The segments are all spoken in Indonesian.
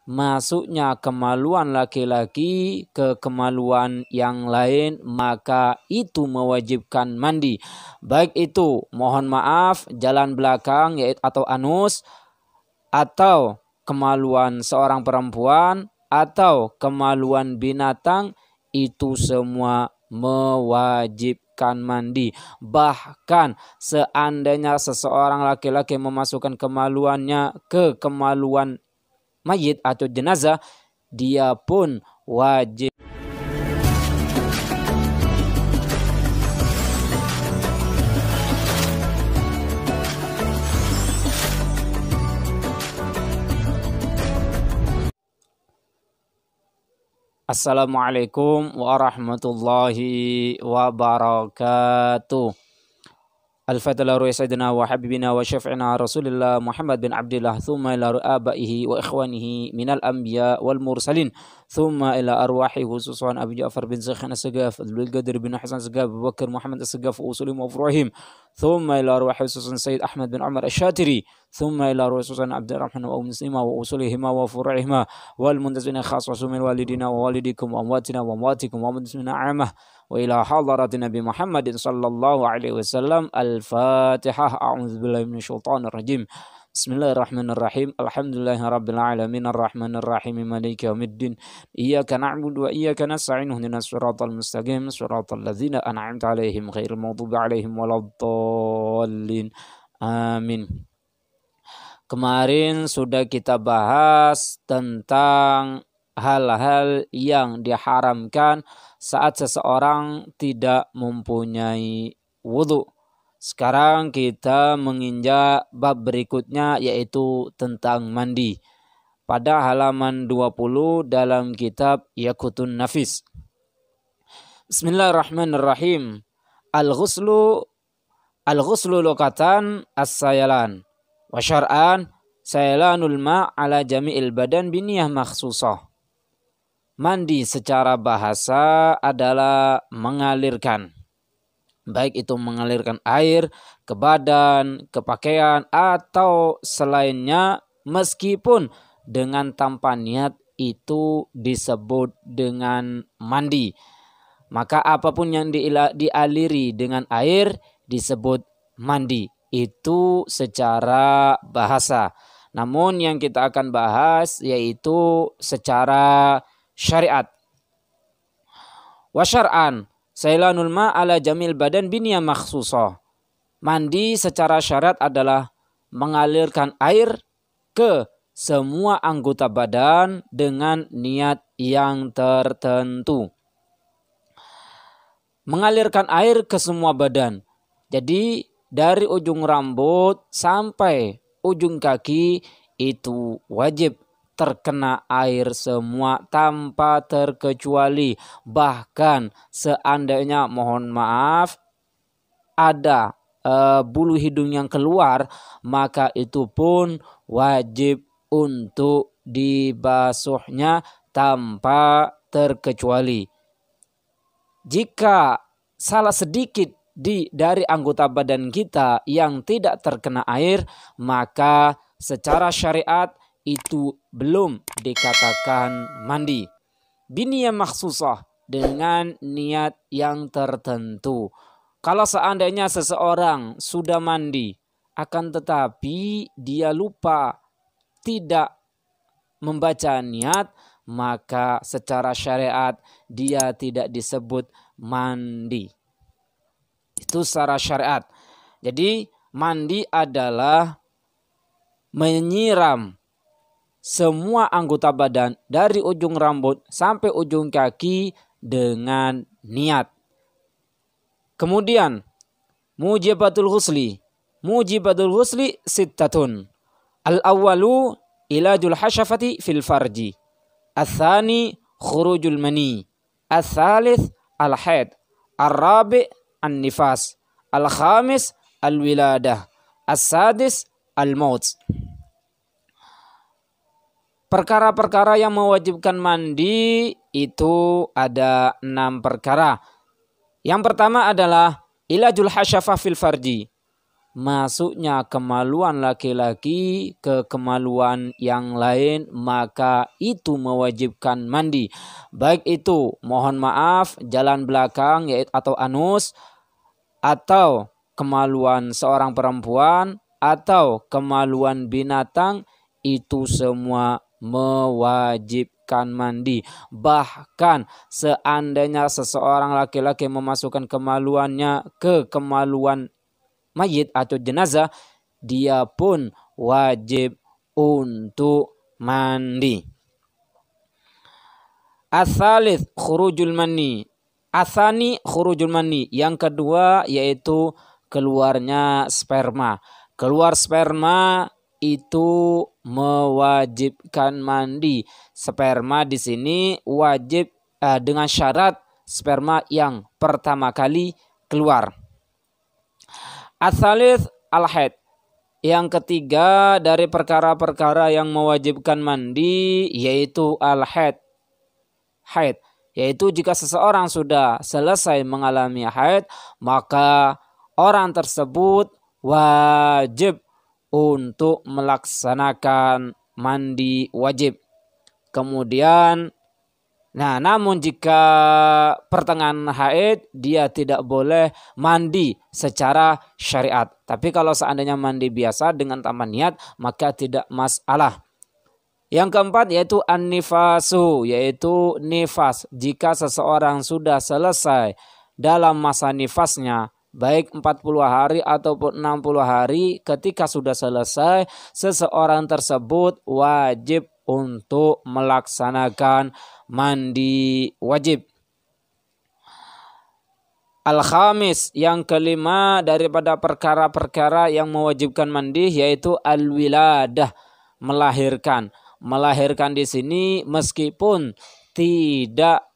masuknya kemaluan laki-laki ke kemaluan yang lain, maka itu mewajibkan mandi. Baik itu mohon maaf jalan belakang yaitu atau anus, atau kemaluan seorang perempuan, atau kemaluan binatang, itu semua mewajibkan mandi. Bahkan seandainya seseorang laki-laki memasukkan kemaluannya ke kemaluan mayit atau jenazah, dia pun wajib. Assalamualaikum warahmatullahi wabarakatuh. Al-Fatiha ila sayyidina wa habibina wa syafi'ina Rasulillah Muhammad bin Abdillah, thumma ila abaihi wa ikhwanihi minal anbiya wal mursalin, thumma ila arwahi khususan Abu Ja'far bin Zakhan As-Sagaf, Abdul Qadir bin Hasan As-Sagaf, Abu Bakar Muhammad As-Sagaf, usulim wa Ibrahim, thumma ila arwahi khususan Sayyid Ahmad bin Umar Asy-Syatiri, thumma ila arwahi khususan Abdurrahman wa Muslima wa usulihima wa furu'ihima wal muntazina khaswasu min walidina wa walidikum wa amwatina wa amwatikum wa muntazina amah wa ila hadarati Nabi Muhammadin sallallahu alaihi wasallam. Al-Fatihah. A'udzubillahi minasyaitonir rajim. Bismillahirrahmanirrahim. Alhamdulillahirabbil alamin arrahmanir rahim maliki yaumiddin. Iyyaka na'budu wa iyyaka nasta'in. Ihdinas siratal mustaqim, siratal ladzina an'amta 'alaihim ghairil maghdubi 'alaihim waladdallin. Amin. Kemarin sudah kita bahas tentang hal-hal yang diharamkan saat seseorang tidak mempunyai wudhu. Sekarang kita menginjak bab berikutnya, yaitu tentang mandi. Pada halaman 20 dalam kitab Yaqutun Nafis. Bismillahirrahmanirrahim. Al-ghuslu lughatan as-sayalan. Wa syar'an sayalanul ma' ala jami'il badan biniyah makhsusah. Mandi secara bahasa adalah mengalirkan. Baik itu mengalirkan air ke badan, ke pakaian, atau selainnya, meskipun dengan tanpa niat, itu disebut dengan mandi. Maka apapun yang dialiri dengan air disebut mandi. Itu secara bahasa. Namun yang kita akan bahas yaitu secara syariat. Wa syar'an sailanul ma' ala jamil badan biniyah makhsusah. Mandi secara syariat adalah mengalirkan air ke semua anggota badan dengan niat yang tertentu. Mengalirkan air ke semua badan. Jadi dari ujung rambut sampai ujung kaki itu wajib terkena air semua tanpa terkecuali. Bahkan seandainya mohon maaf ada bulu hidung yang keluar, maka itu pun wajib untuk dibasuhnya tanpa terkecuali. Jika salah sedikit dari anggota badan kita yang tidak terkena air, maka secara syariat itu belum dikatakan mandi. Biniyah makhsusah, dengan niat yang tertentu. Kalau seandainya seseorang sudah mandi, akan tetapi dia lupa tidak membaca niat, maka secara syariat dia tidak disebut mandi. Itu secara syariat. Jadi mandi adalah menyiram semua anggota badan dari ujung rambut sampai ujung kaki dengan niat. Kemudian mujibatul ghusli. Mujibatul ghusli sittatun. Al-awwalu ilajul hasyafati fil farji. Al-thani khurujul mani. Al-thalith al-haid. Al-rabi' an-nifas. Al-khamis al-wiladah. Al-sadis al-maut. Perkara-perkara yang mewajibkan mandi itu ada 6 perkara. Yang pertama adalah ilajul hasyafah fil farji. masuknya kemaluan laki-laki ke kemaluan yang lain, maka itu mewajibkan mandi. Baik itu, mohon maaf, jalan belakang yaitu atau anus, atau kemaluan seorang perempuan, atau kemaluan binatang, itu semua mewajibkan mandi. Bahkan seandainya seseorang laki-laki memasukkan kemaluannya ke kemaluan mayit atau jenazah, dia pun wajib untuk mandi. Ats-tsalits khurujul mani. Ats-tsani khurujul mani. Yang kedua yaitu keluarnya sperma. Keluar sperma itu mewajibkan mandi. Sperma di sini wajib dengan syarat sperma yang pertama kali keluar. Ats-tsalits al-haid. Yang ketiga dari perkara-perkara yang mewajibkan mandi yaitu al-haid. Haid, yaitu jika seseorang sudah selesai mengalami haid, maka orang tersebut wajib untuk melaksanakan mandi wajib. Kemudian, namun jika pertengahan haid, dia tidak boleh mandi secara syariat. Tapi kalau seandainya mandi biasa dengan tanpa niat, maka tidak masalah. Yang keempat yaitu an-nifasu, yaitu nifas. Jika seseorang sudah selesai dalam masa nifasnya, baik 40 hari ataupun 60 hari, ketika sudah selesai, seseorang tersebut wajib untuk melaksanakan mandi wajib. Al-khamis, yang kelima daripada perkara-perkara yang mewajibkan mandi yaitu al-wiladah, melahirkan. Melahirkan di sini meskipun tidak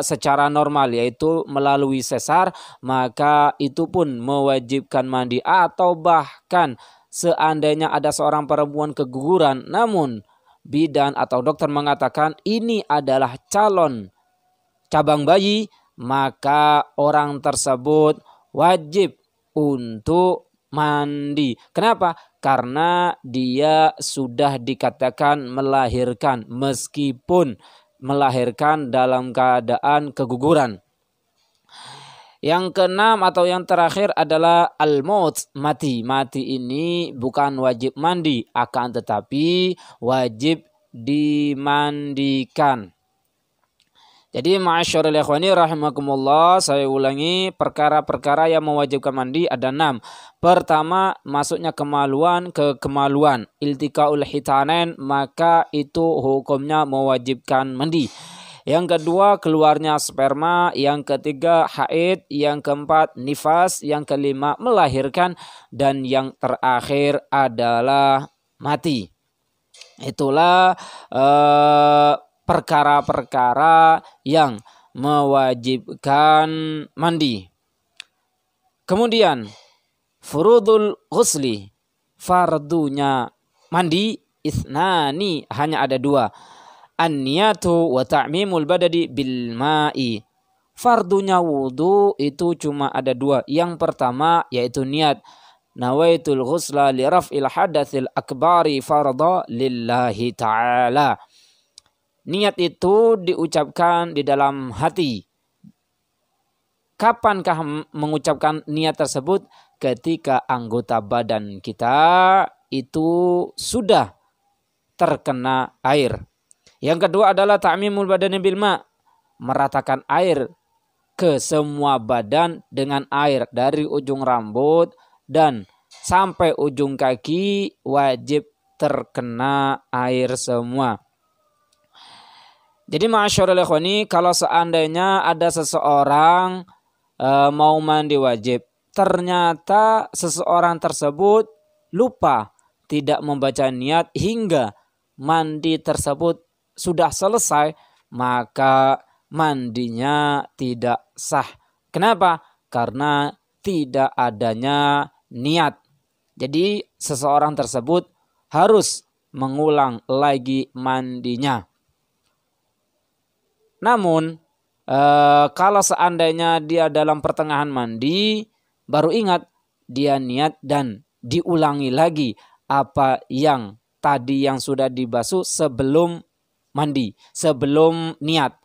secara normal yaitu melalui sesar, maka itu pun mewajibkan mandi. Atau bahkan seandainya ada seorang perempuan keguguran, namun bidan atau dokter mengatakan ini adalah calon cabang bayi, maka orang tersebut wajib untuk mandi. Kenapa? Karena dia sudah dikatakan melahirkan meskipun melahirkan dalam keadaan keguguran. Yang keenam atau yang terakhir adalah al-maut, mati. Mati ini bukan wajib mandi, akan tetapi wajib dimandikan. Jadi ma'asyiral ikhwani rahimakumullah, saya ulangi, perkara-perkara yang mewajibkan mandi ada 6. Pertama, masuknya kemaluan ke kemaluan, iltikaul hitanen, maka itu hukumnya mewajibkan mandi. Yang kedua, keluarnya sperma. Yang ketiga, haid. Yang keempat, nifas. Yang kelima, melahirkan. Dan yang terakhir adalah mati. Itulah perkara-perkara yang mewajibkan mandi. Kemudian furudul ghusli, fardunya mandi, isnani, hanya ada 2. An-niyatu wa ta'mimul badadi bil ma'i. Fardunya wudu itu cuma ada 2. Yang pertama yaitu niat. Nawaitul ghusla li raf'il hadatsil akbari farda lillahi ta'ala. Niat itu diucapkan di dalam hati. Kapankah mengucapkan niat tersebut? Ketika anggota badan kita itu sudah terkena air. Yang kedua adalah ta'mimul badani bil ma', meratakan air ke semua badan dengan air dari ujung rambut dan sampai ujung kaki wajib terkena air semua. Jadi ma'asyiral ikhwani, kalau seandainya ada seseorang mau mandi wajib, ternyata seseorang tersebut lupa tidak membaca niat hingga mandi tersebut sudah selesai, maka mandinya tidak sah. Kenapa? Karena tidak adanya niat. Jadi seseorang tersebut harus mengulang lagi mandinya. Namun kalau seandainya dia dalam pertengahan mandi baru ingat dia niat dan diulangi lagi apa yang tadi yang sudah dibasuh sebelum mandi, sebelum niat.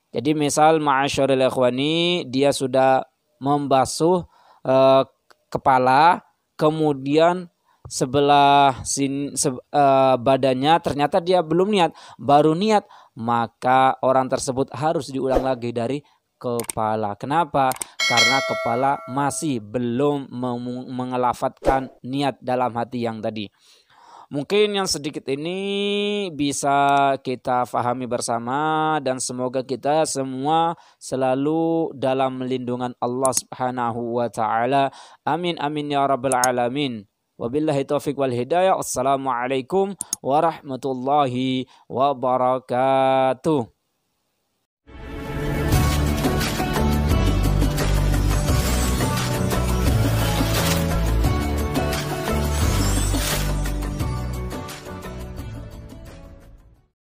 Jadi misal ma'asyaril ikhwani, dia sudah membasuh kepala, kemudian sebelah badannya ternyata dia belum niat, baru niat, maka orang tersebut harus diulang lagi dari kepala. Kenapa? Karena kepala masih belum mengelafatkan niat dalam hati yang tadi. Mungkin yang sedikit ini bisa kita fahami bersama dan semoga kita semua selalu dalam lindungan Allah Subhanahu wa taala. Amin amin ya rabbal alamin. Wabillahi taufiq wal hidayah. Assalamualaikum warahmatullahi wabarakatuh.